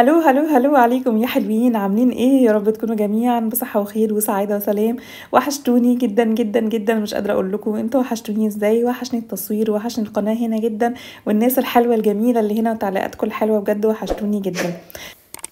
هلو عليكم يا حلوين، عاملين ايه؟ يا رب تكونوا جميعا بصحة وخير وسعادة وسلام. وحشتوني جدا جدا جدا، مش قادرة اقول لكم انتوا وحشتوني ازاي. وحشني التصوير وحشني القناة هنا جدا، والناس الحلوة الجميلة اللي هنا وتعليقاتكم الحلوة بجد وحشتوني جدا.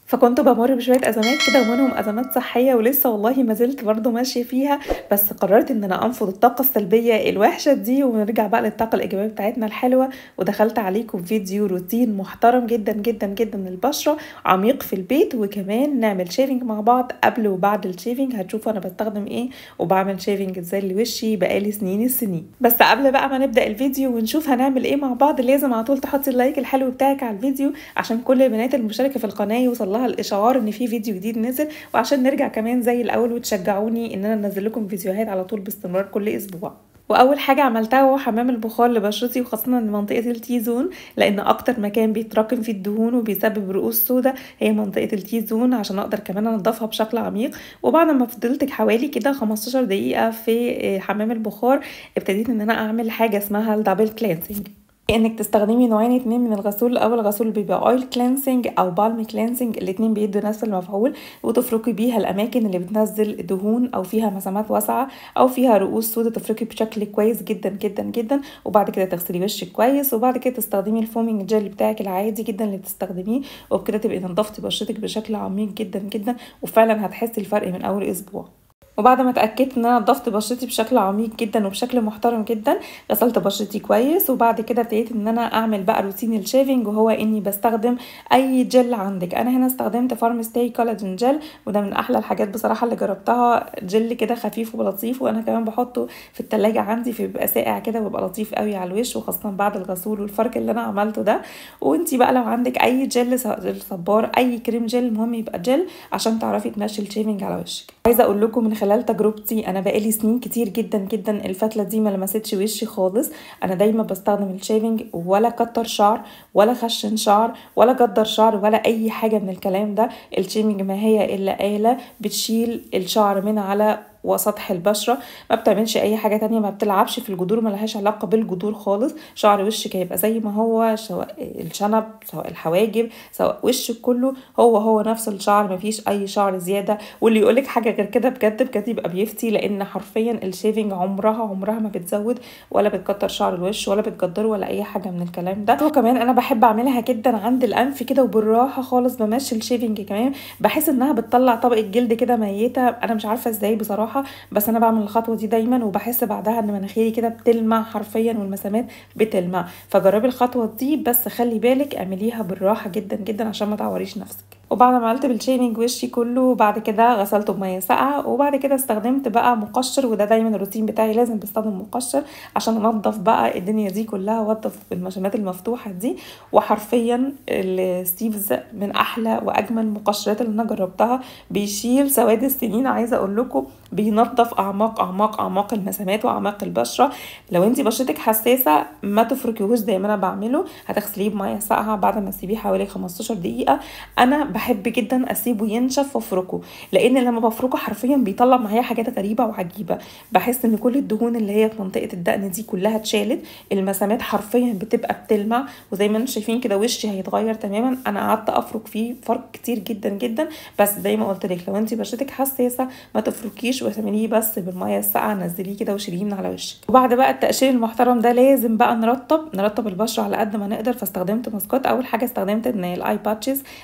فكنت بمر بشويه ازمات كده، ومنهم ازمات صحيه، ولسه والله ما زلت برضه ماشيه فيها. بس قررت ان انا انفض الطاقه السلبيه الوحشه دي، ونرجع بقى للطاقه الايجابيه بتاعتنا الحلوه. ودخلت عليكم فيديو روتين محترم جدا جدا جدا للبشره، عميق في البيت، وكمان نعمل شيفنج مع بعض قبل وبعد الشيفنج. هتشوفوا انا بستخدم ايه وبعمل شيفنج ازاي لوشي بقالي سنين السنين. بس قبل بقى ما نبدا الفيديو ونشوف هنعمل ايه مع بعض، لازم على طول تحطي اللايك الحلو بتاعك على الفيديو، عشان كل البنات المشتركه في القناه يوصل الاشعار ان في فيديو جديد نزل، وعشان نرجع كمان زي الاول وتشجعوني ان انا انزل لكم فيديوهات على طول باستمرار كل اسبوع. واول حاجه عملتها هو حمام البخار لبشرتي، وخاصه منطقه التي زون، لان اكتر مكان بيتراكم فيه الدهون وبيسبب رؤوس سودا هي منطقه التي زون، عشان اقدر كمان انضفها بشكل عميق. وبعد ما فضلت حوالي كده 15 دقيقه في حمام البخار، ابتديت ان انا اعمل حاجه اسمها الدبل كلينسينج، انك تستخدمي نوعين اتنين من الغسول. اول غسول بيبقى اويل كلينسينج او بالم كلينسينج، الاتنين بيدوا نفس المفعول، وتفركي بيها الاماكن اللي بتنزل دهون او فيها مسامات واسعه او فيها رؤوس سودا، تفركي بشكل كويس جدا جدا جدا. وبعد كده تغسلي وشك كويس، وبعد كده تستخدمي الفومينج جel بتاعك العادي جدا اللي بتستخدميه، وبكده تبقي نضفتي بشرتك بشكل عميق جدا جدا، وفعلا هتحسي الفرق من اول اسبوع. وبعد ما اتاكدت ان انا نضفت بشرتي بشكل عميق جدا وبشكل محترم جدا، غسلت بشرتي كويس، وبعد كده ابتديت ان انا اعمل بقى روتين الشيفنج، وهو اني بستخدم اي جل عندك. انا هنا استخدمت فارم ستاي كولاجين جل، وده من احلى الحاجات بصراحه اللي جربتها. جل كده خفيف ولطيف، وانا كمان بحطه في التلاجة عندي، فبيبقى ساقع كده وبيبقى لطيف قوي على الوش، وخاصه بعد الغسول والفرك اللي انا عملته ده. وانتي بقى لو عندك اي جل، سواء جل صبار، اي كريم جل، المهم يبقى جل عشان تعرفي تمشي الشيفنج على وشك. عايزه اقول لكم من خلال تجربتي، انا بقالي سنين كتير جدا جدا الفتله دي ما لمستش وشي خالص. انا دايما بستخدم الشيفنج، ولا كتر شعر ولا خشن شعر ولا جدر شعر ولا اي حاجه من الكلام ده. الشيفنج ما هي الا آلة بتشيل الشعر من على وسطح البشره، ما بتعملش اي حاجه تانية، ما بتلعبش في الجذور، ما لهاش علاقه بالجذور خالص. شعر وشك هيبقى زي ما هو، سواء الشنب سواء الحواجب سواء وشك كله هو نفس الشعر، ما فيش اي شعر زياده. واللي يقولك حاجه غير كده بجد بجد يبقى بيفتي، لان حرفيا الشيفنج عمرها ما بتزود ولا بتكتر شعر الوش ولا بتجدره ولا اي حاجه من الكلام ده. وكمان انا بحب اعملها جدا عند الانف كده، وبالراحه خالص بمشي الشيفنج كمان، بحس انها بتطلع طبقه جلد كده ميته. انا مش عارفه ازاي بصراحه، بس انا بعمل الخطوه دي دايما، وبحس بعدها ان مناخيري كده بتلمع حرفيا، والمسامات بتلمع. فجربي الخطوه دي، بس خلي بالك اعمليها بالراحه جدا جدا عشان ما تعوريش نفسك. وبعد ما عملت بالشيفنج وشي كله، وبعد كده غسلته بميه ساقعه، وبعد كده استخدمت بقى مقشر، وده دايما الروتين بتاعي، لازم بستخدم مقشر عشان انضف بقى الدنيا دي كلها، وانضف المشامات المفتوحه دي. وحرفيا الستيفز من احلى واجمل المقشرات اللي انا جربتها، بيشيل سواد السنين. عايزه اقول لكم بينظف اعماق اعماق اعماق المسامات واعماق البشره. لو انتي بشرتك حساسه ما تفركيهوش زي ما انا بعمله، هتغسليه بميه ساقعه بعد ما تسيبيه حوالي 15 دقيقه. انا بحب جدا اسيبه ينشف وافركه، لان لما بفركه حرفيا بيطلع معايا حاجات غريبه وعجيبه. بحس ان كل الدهون اللي هي في منطقه الدقن دي كلها اتشالت، المسامات حرفيا بتبقى بتلمع، وزي ما انتم شايفين كده وشي هيتغير تماما. انا قعدت افرك فيه فرق كتير جدا جدا، بس زي ما قلت لك لو انتي بشرتك حساسه ما تفركيش، وتعمليه بس بالميه الساقعه، نزليه كده وشيليه من على وشك. وبعد بقى التقشير المحترم ده، لازم بقى نرطب البشره على قد ما نقدر. فاستخدمت ماسكات. اول حاجه استخدمت ان الاي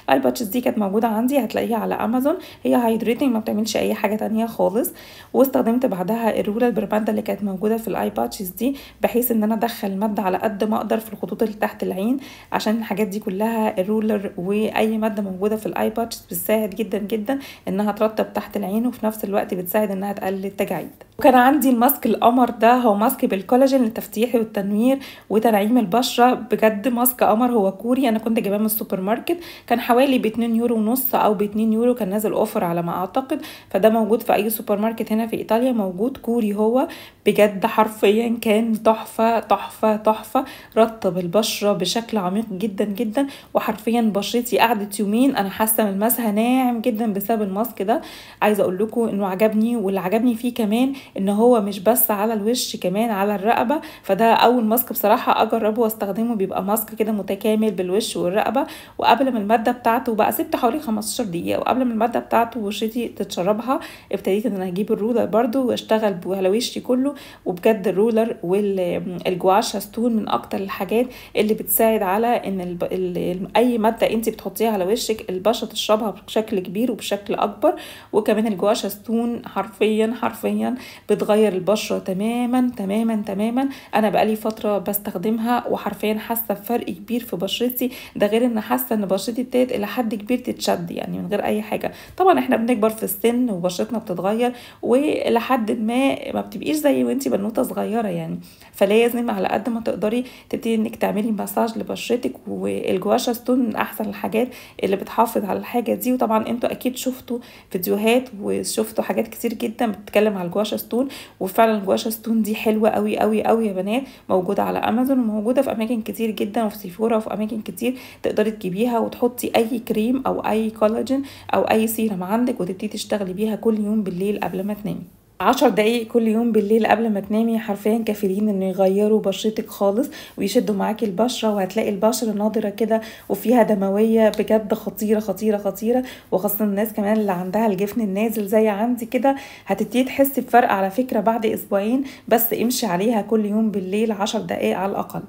باتشز دي كانت موجوده عندي، هتلاقيها على امازون، هي هايدريتنج ما بتعملش اي حاجه تانية خالص. واستخدمت بعدها الرولر بالماده اللي كانت موجوده في الاي باتشز دي، بحيث ان انا ادخل الماده على قد ما اقدر في الخطوط اللي تحت العين، عشان الحاجات دي كلها الرولر واي ماده موجوده في الاي باتشز بتساعد جدا جدا انها ترطب تحت العين، وفي نفس الوقت بتساعد انها تقلل التجاعيد. وكان عندي الماسك القمر ده، هو ماسك بالكولاجين للتفتيح والتنوير وتنعيم البشره، بجد ماسك قمر. هو كوري، انا كنت جايباه من السوبر ماركت، كان حوالي ب2 يورو ونص او ب2 يورو، كان نازل اوفر على ما اعتقد. فده موجود في اي سوبر ماركت هنا في ايطاليا، موجود كوري. هو بجد حرفيا كان تحفه تحفه تحفه، رطب البشره بشكل عميق جدا جدا. وحرفيا بشرتي قعدت يومين انا حاسه ملمسها ناعم جدا بسبب الماسك ده. عايزه اقول لكم انه عجبني عجبني، واللي عجبني فيه كمان ان هو مش بس على الوش، كمان على الرقبه. فده اول ماسك بصراحه اجربه واستخدمه، بيبقى ماسك كده متكامل بالوش والرقبه. وقبل ما الماده بتاعته بقى سبت حوالي 15 دقيقه، وقبل ما الماده بتاعته وشتي تتشربها ابتديت ان انا اجيب الرولر برده واشتغل على وشي كله. وبجد الرولر والجواشا ستون من اكتر الحاجات اللي بتساعد على ان اي ماده انت بتحطيها على وشك البشره تشربها بشكل كبير وبشكل اكبر. وكمان الجواشا ستون حرفيا حرفيا بتغير البشره تماما تماما تماما. انا بقالي فتره بستخدمها وحرفيا حاسه بفرق كبير في بشرتي. ده غير ان حاسه ان بشرتي ابتدت الى حد كبير تتشد، يعني من غير اي حاجه. طبعا احنا بنكبر في السن وبشرتنا بتتغير، ولحد ما بتبقيش زي وانتي بنوته صغيره يعني. فلازم على قد ما تقدري تبتدي انك تعملي مساج لبشرتك. والجواشا ستون من احسن الحاجات اللي بتحافظ على الحاجه دي. وطبعا انتوا اكيد شفتوا فيديوهات وشفتوا حاجات كتير جدا بتتكلم على الجواشا ستون. وفعلا الجواشا ستون دي حلوه قوي قوي قوي يا بنات، موجوده على امازون وموجوده في اماكن كتير جدا، وفي سيفورا وفي اماكن كتير تقدري تجيبيها وتحطي اي كريم او اي كولاجين او اي سيرم عندك وتبتدي تشتغلي بيها كل يوم بالليل قبل ما تنامي. 10 دقايق كل يوم بالليل قبل ما تنامي حرفيا كافيين انه يغيروا بشرتك خالص ويشدوا معاكي البشره، وهتلاقي البشره ناضره كده وفيها دمويه بجد خطيره خطيره خطيره. وخاصه الناس كمان اللي عندها الجفن النازل زي عندي كده هتبتدي تحسي بفرق على فكره بعد اسبوعين، بس امشي عليها كل يوم بالليل 10 دقايق على الاقل.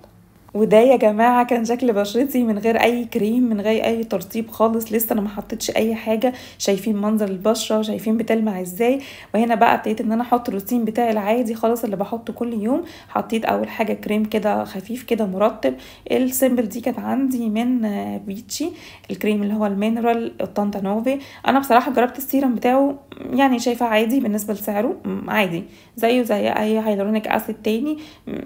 وده يا جماعه كان شكل بشرتي من غير اي كريم، من غير اي ترطيب خالص. لسه انا ما حطيتش اي حاجه. شايفين منظر البشره وشايفين بتلمع ازاي. وهنا بقى ابتديت ان انا احط الروتين بتاعي العادي خالص اللي بحطه كل يوم. حطيت اول حاجه كريم كده خفيف كده مرطب. السيمبل دي كانت عندي من بيتشي، الكريم اللي هو المينرال طنطا نوفي. انا بصراحه جربت السيرم بتاعه، يعني شايفاه عادي بالنسبه لسعره، عادي زيه زي اي هيلورونيك اسيد تاني،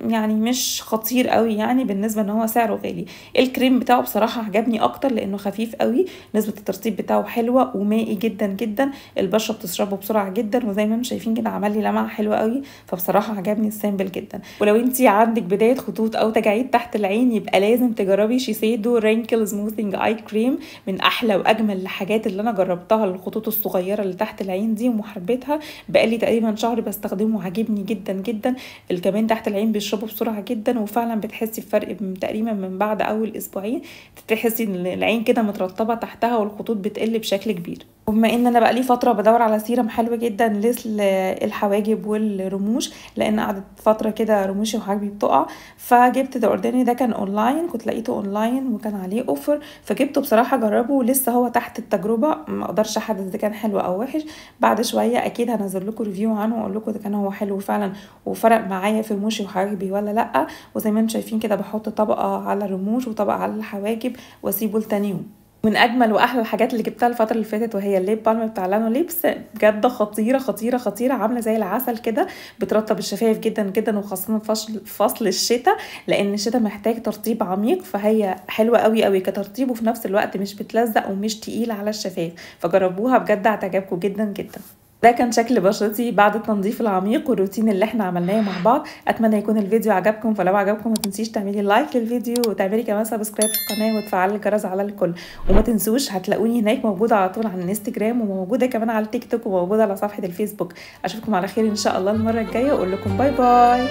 يعني مش خطير قوي يعني بالنسبه ان هو سعره غالي. الكريم بتاعه بصراحه عجبني اكتر لانه خفيف قوي، نسبه الترطيب بتاعه حلوه ومائي جدا جدا، البشره بتشربه بسرعه جدا، وزي ما انتم شايفين كده عمل لي لمعه حلوه قوي. فبصراحه عجبني السامبل جدا. ولو انت عندك بدايه خطوط او تجاعيد تحت العين يبقى لازم تجربي شيسيدو رينكل سموثينج اي كريم. من احلى واجمل الحاجات اللي انا جربتها للخطوط الصغيره اللي تحت العين دي ومحاربتها. بقالي تقريبا شهر بستخدمه، عاجبني جدا جدا. كمان تحت العين بيشربه بسرعه جدا، وفعلا بتحسي بفرق تقريبا من بعد اول اسبوعين، تحسي ان العين كده مترطبه تحتها والخطوط بتقل بشكل كبير. وبما ان انا بقالي فتره بدور على سيرم حلو جدا للحواجب والرموش، لان قعدت فتره كده رموشي وحواجبي بتقع، فجبت ده اوردينري. ده كان اونلاين، كنت لقيته اونلاين وكان عليه اوفر فجبته بصراحه جربه. لسه هو تحت التجربه، ما اقدرش احدد اذا كان حلو او وحش. بعد شويه اكيد هنزل لكم ريفيو عنه واقول لكم اذا كان هو حلو فعلا وفرق معايا في رموشي وحواجبي ولا لا. وزي ما انتم شايفين كده بحط طبقه على الرموش وطبقه على الحواجب واسيبه لتاني يوم. من اجمل واحلى الحاجات اللي جبتها الفتره اللي فاتت وهي الليب بالم بتاع لانو ليبس. بجد خطيره خطيره خطيره، عامله زي العسل كده، بترطب الشفايف جدا جدا، وخاصه فصل الشتاء، لان الشتاء محتاج ترطيب عميق. فهي حلوه قوي قوي كترطيب، وفي نفس الوقت مش بتلزق ومش تقيله على الشفايف. فجربوها بجد هتعجبكم جدا جدا. ده كان شكل بشرتي بعد التنظيف العميق والروتين اللي احنا عملناه مع بعض. اتمنى يكون الفيديو عجبكم، فلو عجبكم ما تنسيش تعملي لايك للفيديو وتعملي كمان سبسكرايب في القناه وتفعلي الجرس على الكل. وما تنسوش هتلاقوني هناك موجوده على طول على الانستجرام، وموجوده كمان على التيك توك، وموجوده على صفحه الفيسبوك. اشوفكم على خير ان شاء الله المره الجايه، واقول لكم باي باي.